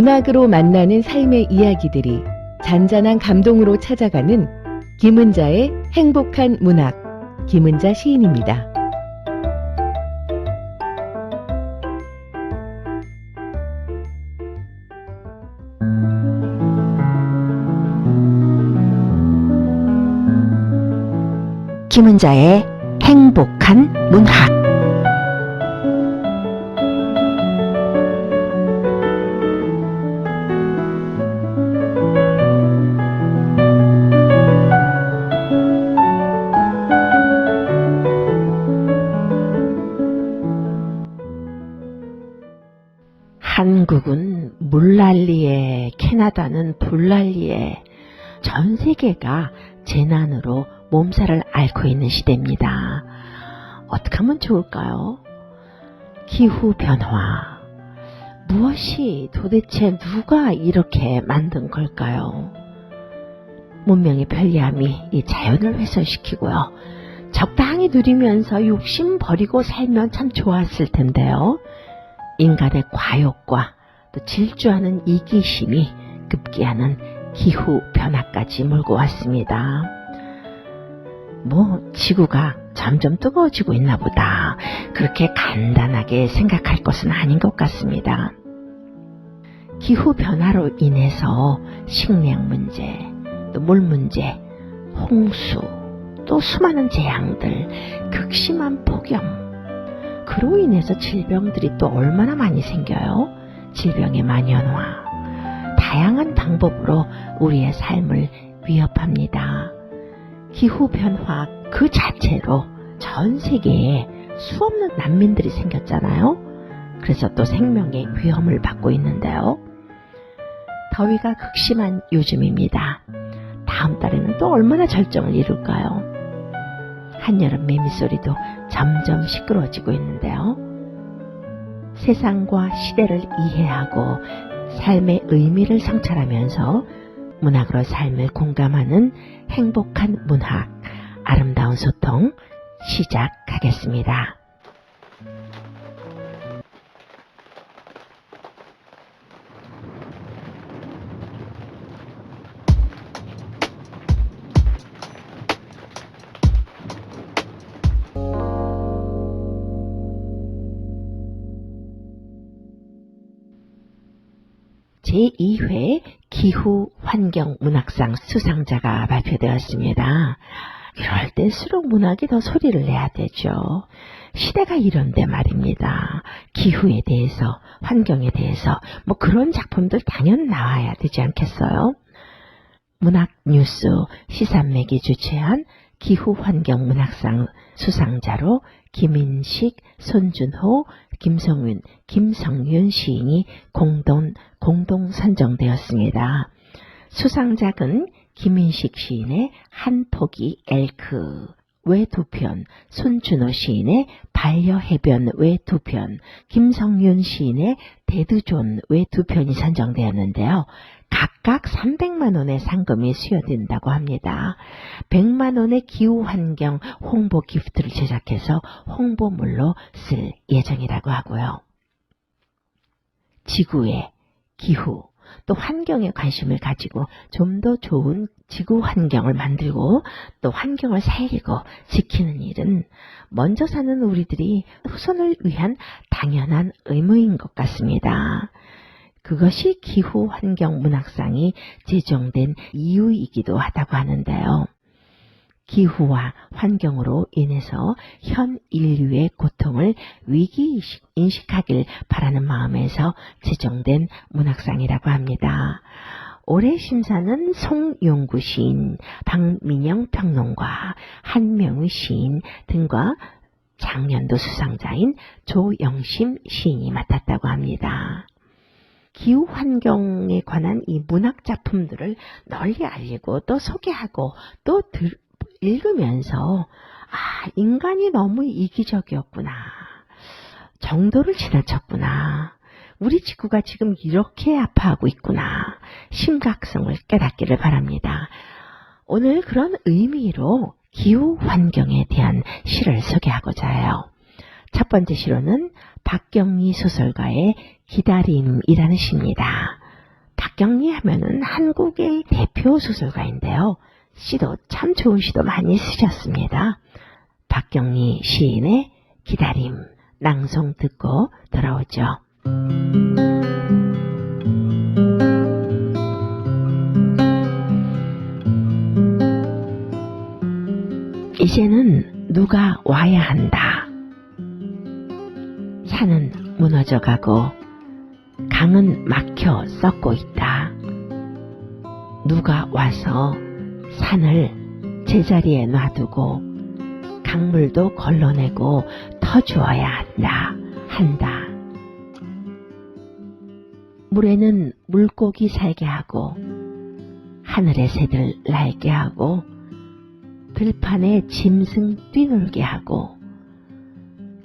문학으로 만나는 삶의 이야기들이 잔잔한 감동으로 찾아가는 김은자의 행복한 문학, 김은자 시인입니다. 김은자의 행복한 문학. 한국은 물난리에, 캐나다는 불난리에, 전 세계가 재난으로 몸살을 앓고 있는 시대입니다. 어떻게 하면 좋을까요? 기후변화. 무엇이 도대체 누가 이렇게 만든 걸까요? 문명의 편리함이 이 자연을 훼손시키고요. 적당히 누리면서 욕심 버리고 살면 참 좋았을 텐데요. 인간의 과욕과 또 질주하는 이기심이 급기야는 기후변화까지 몰고 왔습니다. 지구가 점점 뜨거워지고 있나 보다. 그렇게 간단하게 생각할 것은 아닌 것 같습니다. 기후변화로 인해서 식량 문제, 또 물 문제, 홍수, 또 수많은 재앙들, 극심한 폭염, 그로 인해서 질병들이 또 얼마나 많이 생겨요? 질병의 만연화, 다양한 방법으로 우리의 삶을 위협합니다. 기후변화 그 자체로 전 세계에 수없는 난민들이 생겼잖아요. 그래서 또 생명의 위험을 받고 있는데요. 더위가 극심한 요즘입니다. 다음 달에는 또 얼마나 절정을 이룰까요? 한여름 매미소리도 점점 시끄러워지고 있는데요. 세상과 시대를 이해하고 삶의 의미를 성찰하면서 문학으로 삶을 공감하는 행복한 문학, 아름다운 소통 시작하겠습니다. 제2회 기후환경문학상 수상자가 발표되었습니다. 이럴 때일수록 문학이 더 소리를 내야 되죠. 시대가 이런데 말입니다. 기후에 대해서, 환경에 대해서 그런 작품들 당연 나와야 되지 않겠어요? 문학뉴스 시산맥이 주최한 기후환경문학상 수상자로 김인식, 손준호, 김성윤, 김성윤 시인이 공동 선정되었습니다. 수상작은 김인식 시인의 한 포기 엘크 외 2편, 손준호 시인의 반려해변 외 2편, 김성윤 시인의 데드존 외 2편이 선정되었는데요. 각각 300만 원의 상금이 수여된다고 합니다. 100만 원의 기후환경 홍보 기프트를 제작해서 홍보물로 쓸 예정이라고 하고요. 지구의 기후, 또 환경에 관심을 가지고 좀 더 좋은 지구 환경을 만들고 또 환경을 살리고 지키는 일은 먼저 사는 우리들이 후손을 위한 당연한 의무인 것 같습니다. 그것이 기후환경문학상이 제정된 이유이기도 하다고 하는데요. 기후와 환경으로 인해서 현 인류의 고통을 위기 인식하길 바라는 마음에서 제정된 문학상이라고 합니다. 올해 심사는 송용구 시인, 박민영 평론가, 한명의 시인 등과 작년도 수상자인 조영심 시인이 맡았다고 합니다. 기후환경에 관한 이 문학작품들을 널리 알리고 또 소개하고 또 읽으면서 인간이 너무 이기적이었구나. 정도를 지나쳤구나. 우리 지구가 지금 이렇게 아파하고 있구나. 심각성을 깨닫기를 바랍니다. 오늘 그런 의미로 기후환경에 대한 시를 소개하고자 해요. 첫 번째 시로는 박경리 소설가의 기다림이라는 시입니다. 박경리 하면은 한국의 대표 소설가인데요. 시도 참 좋은 시도 많이 쓰셨습니다. 박경리 시인의 기다림 낭송 듣고 돌아오죠. 이제는 누가 와야 한다. 산은 무너져가고 강은 막혀 썩고 있다. 누가 와서 산을 제자리에 놔두고 강물도 걸러내고 터주어야 한다. 물에는 물고기 살게 하고 하늘의 새들 날게 하고 들판에 짐승 뛰놀게 하고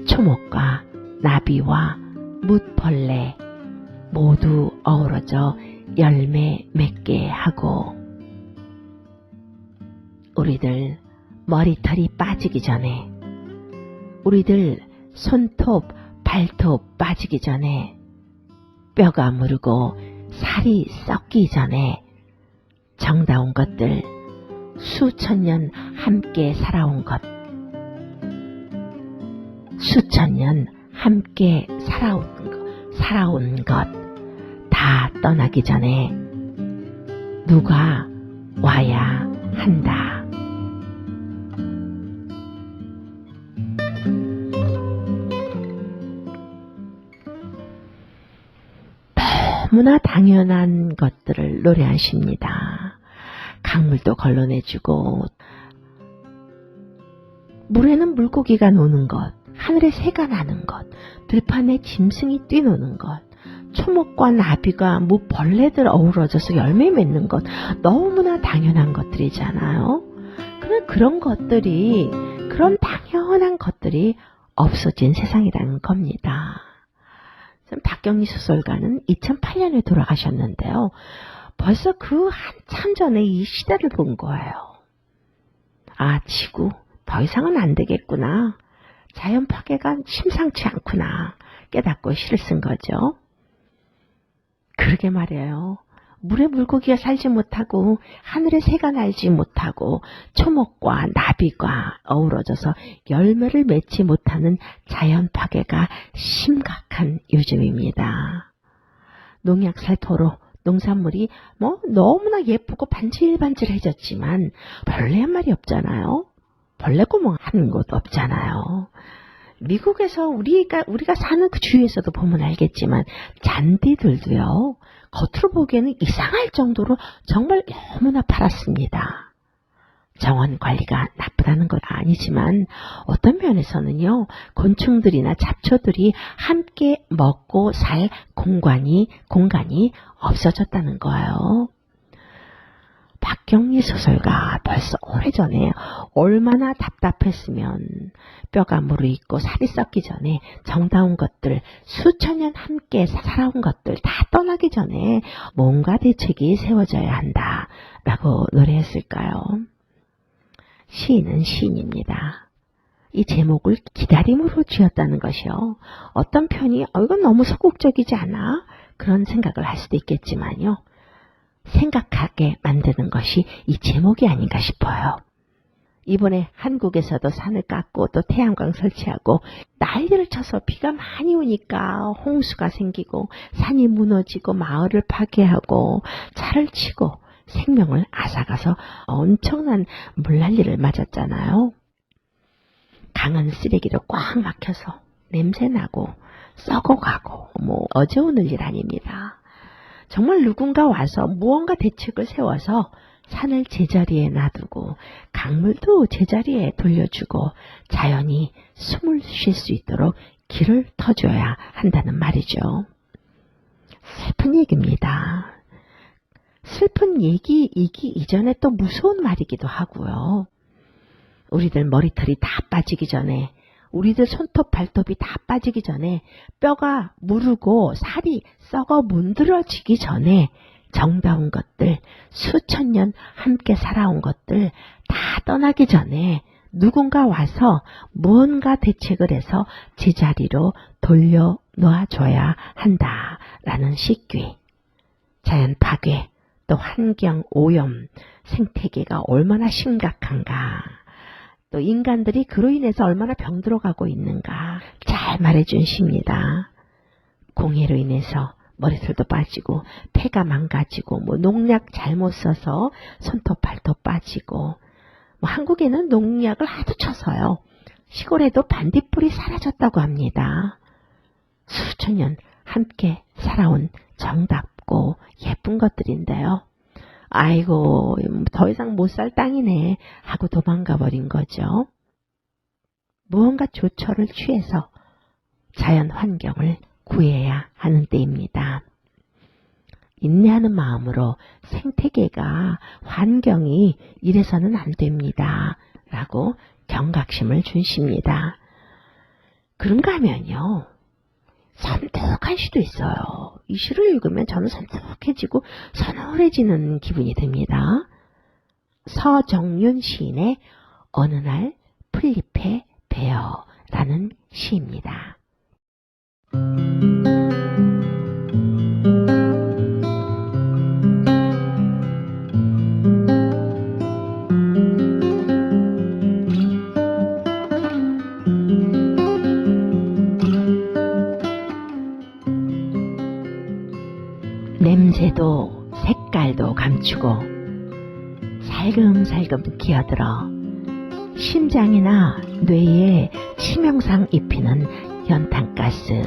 초목과 나비와 뭇벌레 모두 어우러져 열매 맺게 하고 우리들 머리털이 빠지기 전에 우리들 손톱 발톱 빠지기 전에 뼈가 무르고 살이 썩기 전에 정다운 것들 수천 년 함께 살아온 것 수천 년 함께 살아온 것 다 떠나기 전에 누가 와야 한다. 너무나 당연한 것들을 노래하십니다. 강물도 걸러내주고 물에는 물고기가 노는 것, 하늘에 새가 나는 것, 들판에 짐승이 뛰노는 것, 초목과 나비가 벌레들 어우러져서 열매 맺는 것 너무나 당연한 것들이잖아요. 그런 것들이 그런 당연한 것들이 없어진 세상이라는 겁니다. 박경리 소설가는 2008년에 돌아가셨는데요. 벌써 그 한참 전에 이 시대를 본 거예요. 아, 지구 더 이상은 안 되겠구나. 자연 파괴가 심상치 않구나. 깨닫고 시를 쓴 거죠. 그러게 말이에요. 물에 물고기가 살지 못하고 하늘에 새가 날지 못하고 초목과 나비가 어우러져서 열매를 맺지 못하는 자연 파괴가 심각한 요즘입니다. 농약 살포로 농산물이 너무나 예쁘고 반질반질해졌지만 벌레 한 마리 없잖아요. 벌레구멍 하는 곳 없잖아요. 미국에서 우리가 사는 그 주위에서도 보면 알겠지만 잔디들도요. 겉으로 보기에는 이상할 정도로 정말 너무나 파랗습니다. 정원 관리가 나쁘다는 건 아니지만 어떤 면에서는요. 곤충들이나 잡초들이 함께 먹고 살 공간이 없어졌다는 거예요. 박경리 소설가 벌써 오래전에 얼마나 답답했으면 뼈가 무르익고 살이 썩기 전에 정다운 것들 수천 년 함께 살아온 것들 다 떠나기 전에 뭔가 대책이 세워져야 한다라고 노래했을까요? 시인은 시인입니다. 이 제목을 기다림으로 지었다는 것이요. 어떤 편이 이건 너무 소극적이지 않아? 그런 생각을 할 수도 있겠지만요. 생각하게 만드는 것이 이 제목이 아닌가 싶어요. 이번에 한국에서도 산을 깎고 또 태양광 설치하고 난리를 쳐서 비가 많이 오니까 홍수가 생기고 산이 무너지고 마을을 파괴하고 차를 치고 생명을 앗아가서 엄청난 물난리를 맞았잖아요. 강은 쓰레기로 꽉 막혀서 냄새나고 썩어가고 어제 오늘 일 아닙니다. 정말 누군가 와서 무언가 대책을 세워서 산을 제자리에 놔두고 강물도 제자리에 돌려주고 자연이 숨을 쉴 수 있도록 길을 터줘야 한다는 말이죠. 슬픈 얘기입니다. 슬픈 얘기이기 이전에 또 무서운 말이기도 하고요. 우리들 머리털이 다 빠지기 전에 우리들 손톱 발톱이 다 빠지기 전에 뼈가 무르고 살이 썩어 문드러지기 전에 정다운 것들 수천 년 함께 살아온 것들 다 떠나기 전에 누군가 와서 무언가 대책을 해서 제자리로 돌려놓아줘야 한다라는 식귀. 자연 파괴, 또 환경 오염, 생태계가 얼마나 심각한가, 또 인간들이 그로 인해서 얼마나 병들어가고 있는가 잘 말해준 시입니다. 공해로 인해서 머리털도 빠지고 폐가 망가지고 농약 잘못 써서 손톱 발톱 빠지고 한국에는 농약을 하도 쳐서요. 시골에도 반딧불이 사라졌다고 합니다. 수천 년 함께 살아온 정답고 예쁜 것들인데요. 아이고, 더 이상 못 살 땅이네 하고 도망가 버린 거죠. 무언가 조처를 취해서 자연 환경을 구해야 하는 때입니다. 인내하는 마음으로 생태계가, 환경이 이래서는 안 됩니다 라고 경각심을 주십니다. 그런가 하면요, 섬뜩한 시도 있어요. 이 시를 읽으면 저는 섬뜩해지고 서늘해지는 기분이 듭니다. 서정윤 시인의 어느 날 풀잎에 베어라는 시입니다. 냄새도 색깔도 감추고 살금살금 기어들어 심장이나 뇌에 치명상 입히는 연탄가스,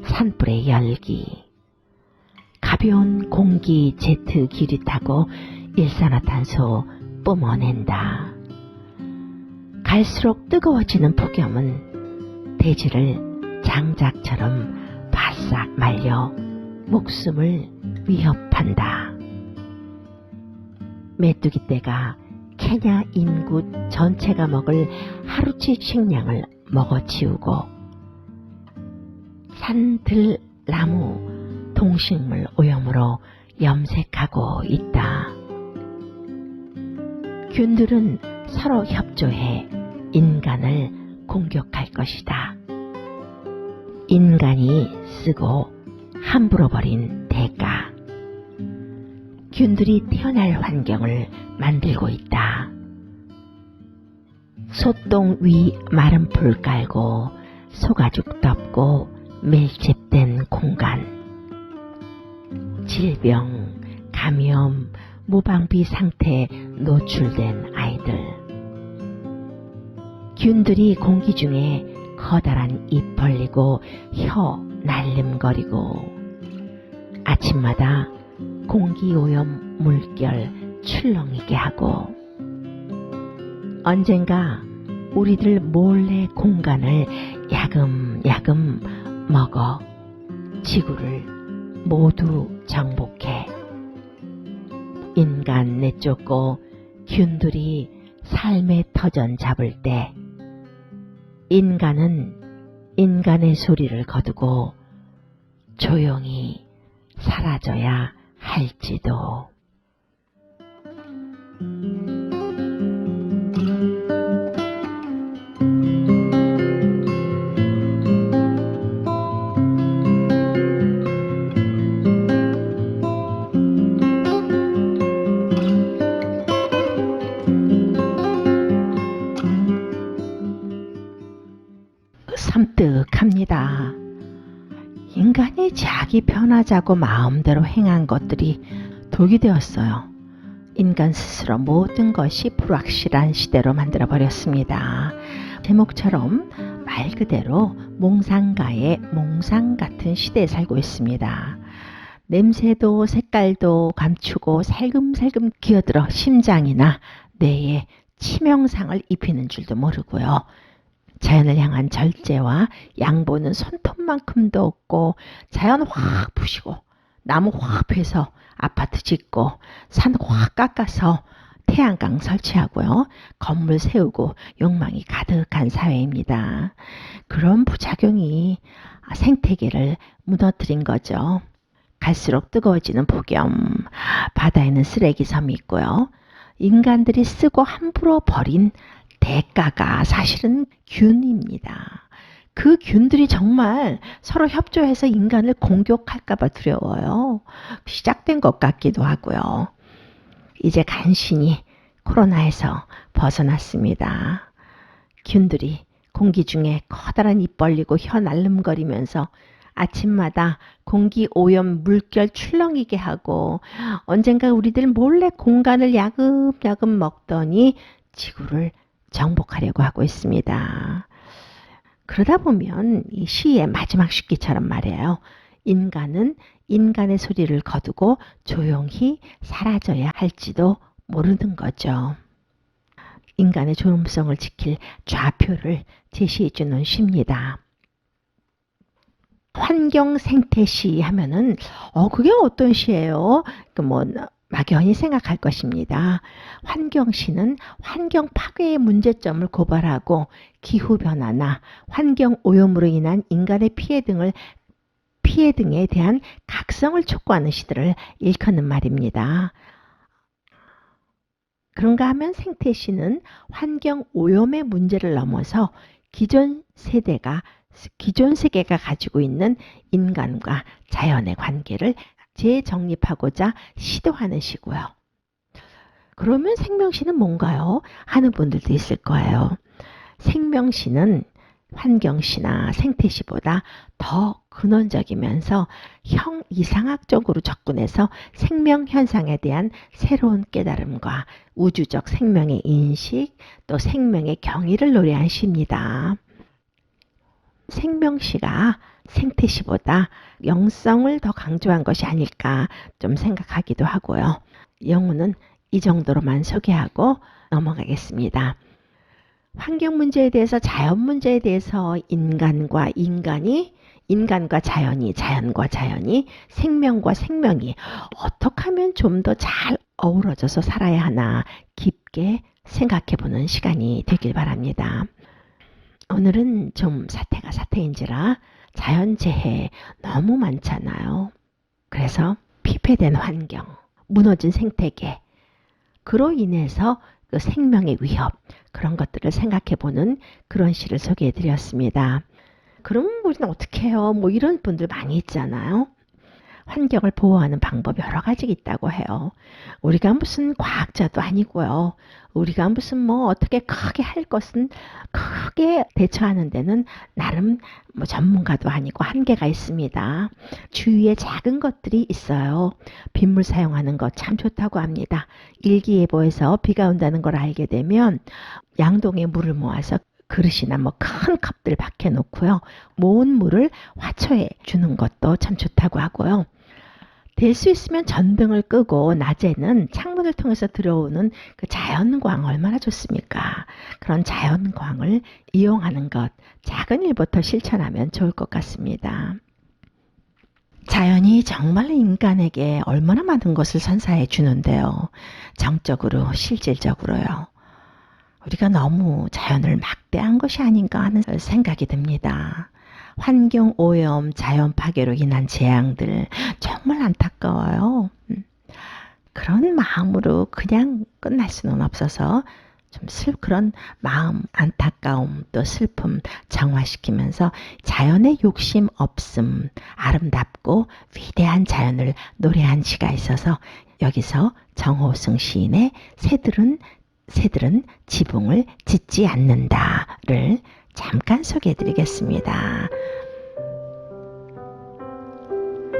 산불의 열기, 가벼운 공기 제트 기류 타고 일산화탄소 뿜어낸다. 갈수록 뜨거워지는 폭염은 대지를 장작처럼 바싹 말려 목숨을 위협한다. 메뚜기 떼가 케냐 인구 전체가 먹을 하루치 식량을 먹어치우고 산들, 나무, 동식물 오염으로 염색하고 있다. 균들은 서로 협조해 인간을 공격할 것이다. 인간이 쓰고 함부로 버린 대가. 균들이 태어날 환경을 만들고 있다. 소똥 위 마른 풀 깔고 소가죽 덮고 밀집된 공간. 질병, 감염, 무방비 상태에 노출된 아이들. 균들이 공기 중에 커다란 입 벌리고 혀 날름거리고 아침마다 공기오염 물결 출렁이게 하고 언젠가 우리들 몰래 공간을 야금야금 먹어 지구를 모두 정복해. 인간 내쫓고 균들이 삶의 터전 잡을 때 인간은 인간의 소리를 거두고 조용히 사라져야 할지도. 섬뜩합니다. 인간이 자기 편하자고 마음대로 행한 것들이 독이 되었어요. 인간 스스로 모든 것이 불확실한 시대로 만들어버렸습니다. 제목처럼 말 그대로 몽상가의 몽상 같은 시대에 살고 있습니다. 냄새도 색깔도 감추고 살금살금 기어들어 심장이나 뇌에 치명상을 입히는 줄도 모르고요. 자연을 향한 절제와 양보는 손톱만큼도 없고 자연 확 부시고 나무 확 패서 아파트 짓고 산 확 깎아서 태양광 설치하고요. 건물 세우고 욕망이 가득한 사회입니다. 그런 부작용이 생태계를 무너뜨린 거죠. 갈수록 뜨거워지는 폭염, 바다에는 쓰레기 섬이 있고요. 인간들이 쓰고 함부로 버린 대가가 사실은 균입니다. 그 균들이 정말 서로 협조해서 인간을 공격할까봐 두려워요. 시작된 것 같기도 하고요. 이제 간신히 코로나에서 벗어났습니다. 균들이 공기 중에 커다란 입 벌리고 혀 날름거리면서 아침마다 공기 오염 물결 출렁이게 하고 언젠가 우리들 몰래 공간을 야금야금 먹더니 지구를 정복하려고 하고 있습니다. 그러다 보면 이 시의 마지막 쉽기처럼 말이에요. 인간은 인간의 소리를 거두고 조용히 사라져야 할지도 모르는 거죠. 인간의 존엄성을 지킬 좌표를 제시해 주는 시입니다. 환경 생태 시 하면은 그게 어떤 시예요? 막연히 생각할 것입니다. 환경시는 환경 파괴의 문제점을 고발하고 기후변화나 환경 오염으로 인한 인간의 피해 등에 대한 각성을 촉구하는 시들을 일컫는 말입니다. 그런가 하면 생태시는 환경 오염의 문제를 넘어서 기존 세계가 가지고 있는 인간과 자연의 관계를 재정립하고자 시도하는 시고요. 그러면 생명시는 뭔가요? 하는 분들도 있을 거예요. 생명시는 환경시나 생태시보다 더 근원적이면서 이상학적으로 접근해서 생명 현상에 대한 새로운 깨달음과 우주적 생명의 인식, 또 생명의 경의를 노래한 시입니다. 생명시가 생태시보다 영성을 더 강조한 것이 아닐까 좀 생각하기도 하고요. 영어는 이 정도로만 소개하고 넘어가겠습니다. 환경 문제에 대해서, 자연 문제에 대해서 인간과 자연이, 자연과 자연이, 생명과 생명이 어떻게 하면 좀 더 잘 어우러져서 살아야 하나 깊게 생각해보는 시간이 되길 바랍니다. 오늘은 좀 사태가 사태인지라 자연재해 너무 많잖아요. 그래서 피폐된 환경, 무너진 생태계, 그로 인해서 그 생명의 위협, 그런 것들을 생각해보는 그런 시를 소개해드렸습니다. 그럼 우리는 어떻게 해요? 이런 분들 많이 있잖아요. 환경을 보호하는 방법이 여러 가지 있다고 해요. 우리가 무슨 과학자도 아니고요. 우리가 무슨 어떻게 크게 할 것은 크게 대처하는 데는 나름 전문가도 아니고 한계가 있습니다. 주위에 작은 것들이 있어요. 빗물 사용하는 것 참 좋다고 합니다. 일기예보에서 비가 온다는 걸 알게 되면 양동에 물을 모아서 그릇이나 큰 컵들 밖에 놓고요. 모은 물을 화초에 주는 것도 참 좋다고 하고요. 될 수 있으면 전등을 끄고 낮에는 창문을 통해서 들어오는 그 자연광 얼마나 좋습니까? 그런 자연광을 이용하는 것, 작은 일부터 실천하면 좋을 것 같습니다. 자연이 정말 인간에게 얼마나 많은 것을 선사해 주는데요. 정적으로, 실질적으로요. 우리가 너무 자연을 막대한 것이 아닌가 하는 생각이 듭니다. 환경 오염, 자연 파괴로 인한 재앙들 정말 안타까워요. 그런 마음으로 그냥 끝날 수는 없어서 좀 그런 마음, 안타까움, 또 슬픔 정화시키면서 자연의 욕심 없음, 아름답고 위대한 자연을 노래한 시가 있어서 여기서 정호승 시인의 새들은 지붕을 짓지 않는다를 잠깐 소개해 드리겠습니다.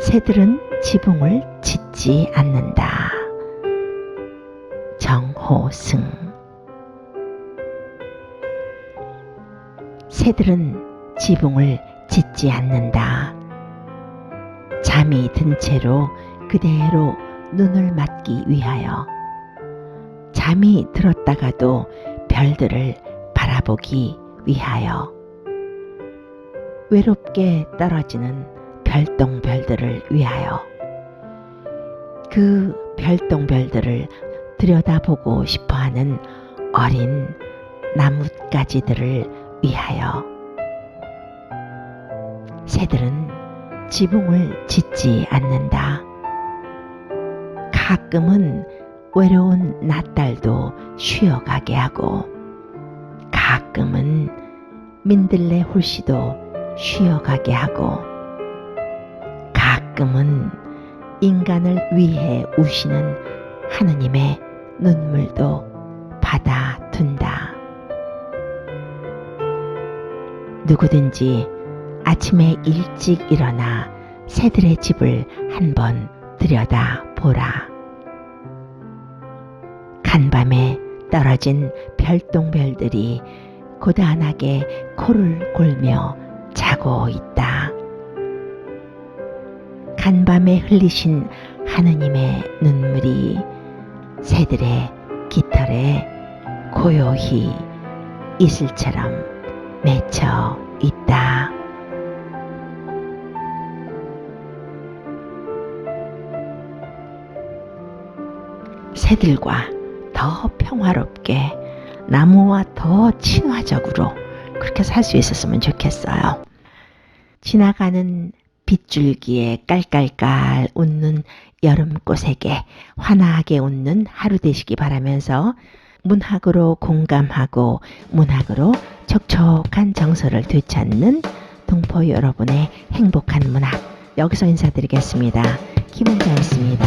새들은 지붕을 짓지 않는다. 정호승. 새들은 지붕을 짓지 않는다. 잠이 든 채로 그대로 눈을 맞기 위하여. 잠이 들었다가도 별들을 바라보기 위하여. 외롭게 떨어지는 별똥별들을 위하여. 그 별똥별들을 들여다보고 싶어하는 어린 나뭇가지들을 위하여. 새들은 지붕을 짓지 않는다. 가끔은 외로운 낮달도 쉬어가게 하고, 가끔은 민들레 홀씨도 쉬어가게 하고 가끔은 인간을 위해 우시는 하느님의 눈물도 받아둔다. 누구든지 아침에 일찍 일어나 새들의 집을 한번 들여다보라. 간밤에 떨어진 별똥별들이 고단하게 코를 골며 자고 있다. 간밤에 흘리신 하느님의 눈물이 새들의 깃털에 고요히 이슬처럼 맺혀 있다. 새들과 더 평화롭게 나무와 더 친화적으로 그렇게 살 수 있었으면 좋겠어요. 지나가는 빗줄기에 깔깔깔 웃는 여름꽃에게 환하게 웃는 하루 되시기 바라면서 문학으로 공감하고 문학으로 촉촉한 정서를 되찾는 동포 여러분의 행복한 문학, 여기서 인사드리겠습니다. 김은자였습니다.